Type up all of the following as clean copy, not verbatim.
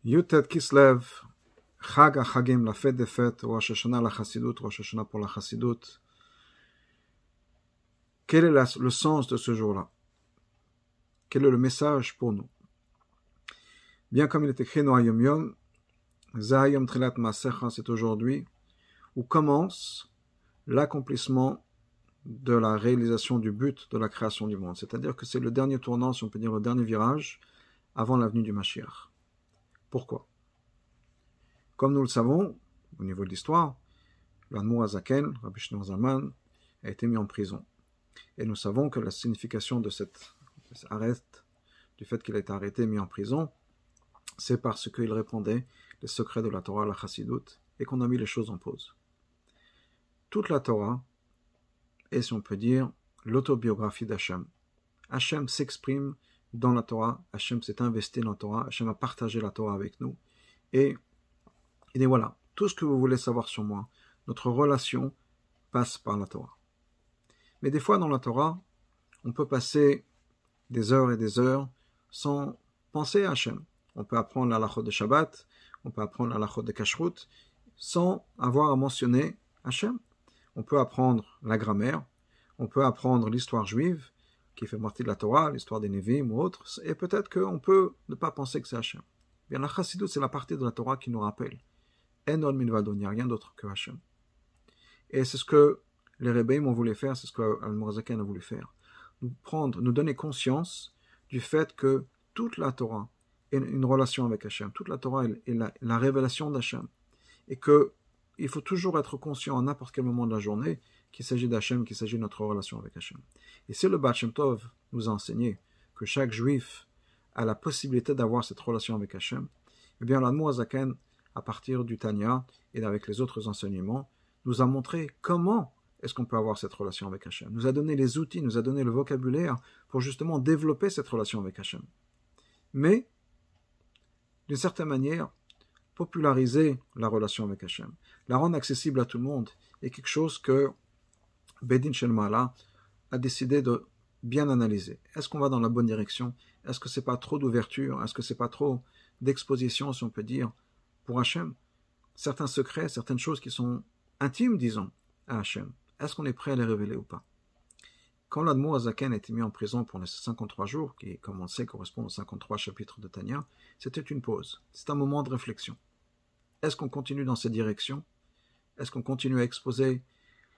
Yutet Kislev, Chag HaChagim, la fête des fêtes, Rosh Hashanah la Chassidut, Rosh Hashanah pour la Chassidut. Quel est le sens de ce jour-là? Quel est le message pour nous? Bien comme il est écrit dans Hayom Yom, Zahayom Trilat Maasecha, c'est aujourd'hui, où commence l'accomplissement de la réalisation du but de la création du monde. C'est-à-dire que c'est le dernier tournant, si on peut dire le dernier virage, avant l'avenue du Mashiach. Pourquoi? Comme nous le savons, au niveau de l'histoire, l'Admour Hazaken, Rabbi Shneur Zalman, a été mis en prison. Et nous savons que la signification de cet arrêt, du fait qu'il a été arrêté et mis en prison, c'est parce qu'il répandait les secrets de la Torah, la Chassidut, et qu'on a mis les choses en pause. Toute la Torah est, si on peut dire, l'autobiographie d'Hachem. Hachem s'exprime dans la Torah, Hachem s'est investi dans la Torah, Hachem a partagé la Torah avec nous, et il dit voilà, tout ce que vous voulez savoir sur moi, notre relation passe par la Torah. Mais des fois dans la Torah, on peut passer des heures et des heures sans penser à Hachem. On peut apprendre la halachot de Shabbat, on peut apprendre la halachot de Kashrut, sans avoir à mentionner Hachem. On peut apprendre la grammaire, on peut apprendre l'histoire juive, qui fait partie de la Torah, l'histoire des Nevi'im ou autre, et peut-être qu'on peut ne pas penser que c'est Hachem. Bien, la Chassidut, c'est la partie de la Torah qui nous rappelle Enon Milvado, il n'y a rien d'autre que Hachem. Et c'est ce que les Rebbeim ont voulu faire, c'est ce que Al-Admour Hazaken a voulu faire. Nous donner conscience du fait que toute la Torah est une relation avec Hachem. Toute la Torah est la révélation d'Hachem. Et qu'il faut toujours être conscient à n'importe quel moment de la journée qu'il s'agit d'Hachem, qu'il s'agit de notre relation avec Hachem. Et si le Baal Shem Tov nous a enseigné que chaque juif a la possibilité d'avoir cette relation avec Hachem, eh bien l'Admour Hazaken, à partir du Tanya et avec les autres enseignements, nous a montré comment est-ce qu'on peut avoir cette relation avec Hachem. Nous a donné les outils, nous a donné le vocabulaire pour justement développer cette relation avec Hachem. Mais, d'une certaine manière, populariser la relation avec Hachem, la rendre accessible à tout le monde, est quelque chose que Bedin Shel Ma'ala a décidé de bien analyser. Est-ce qu'on va dans la bonne direction? Est-ce que c'est pas trop d'ouverture? Est-ce que c'est pas trop d'exposition, si on peut dire, pour Hachem? Certains secrets, certaines choses qui sont intimes, disons, à Hachem. Est-ce qu'on est prêt à les révéler ou pas? Quand l'Admour Hazaken a été mis en prison pour les 53 jours, qui, comme on le sait, correspond aux 53 chapitres de Tanya, c'était une pause. C'est un moment de réflexion. Est-ce qu'on continue dans cette direction? Est-ce qu'on continue à exposer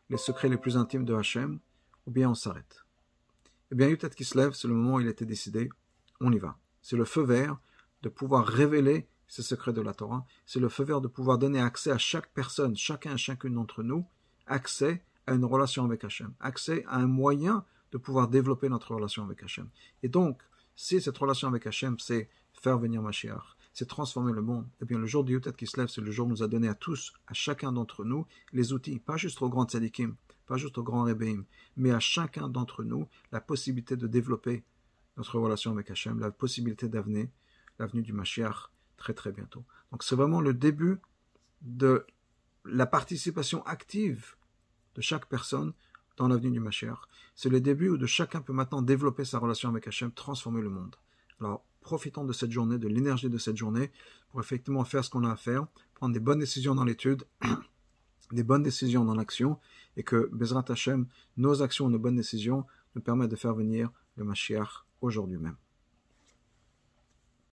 les secrets les plus intimes de Hachem? Ou bien on s'arrête? Eh bien, Yutet Kislev, c'est le moment où il a été décidé, on y va. C'est le feu vert de pouvoir révéler ces secrets de la Torah. C'est le feu vert de pouvoir donner accès à chaque personne, chacun et chacune d'entre nous, accès à une relation avec Hachem, accès à un moyen de pouvoir développer notre relation avec Hachem. Et donc, si cette relation avec Hachem, c'est faire venir Mashiach, c'est transformer le monde, eh bien le jour du Yutet Kislev, c'est le jour où nous a donné à tous, à chacun d'entre nous, les outils, pas juste aux grands tzadikim, pas juste aux grands rebbeim, mais à chacun d'entre nous, la possibilité de développer notre relation avec Hachem, la possibilité d'avenir, l'avenue du Mashiach, très très bientôt. Donc c'est vraiment le début de la participation active de chaque personne dans l'avenue du Mashiach. C'est le début où de chacun peut maintenant développer sa relation avec Hachem, transformer le monde. Alors profitons de cette journée, de l'énergie de cette journée, pour effectivement faire ce qu'on a à faire, prendre des bonnes décisions dans l'étude, des bonnes décisions dans l'action, et que Bezrat Hachem, nos actions et nos bonnes décisions nous permettent de faire venir le Mashiach aujourd'hui même.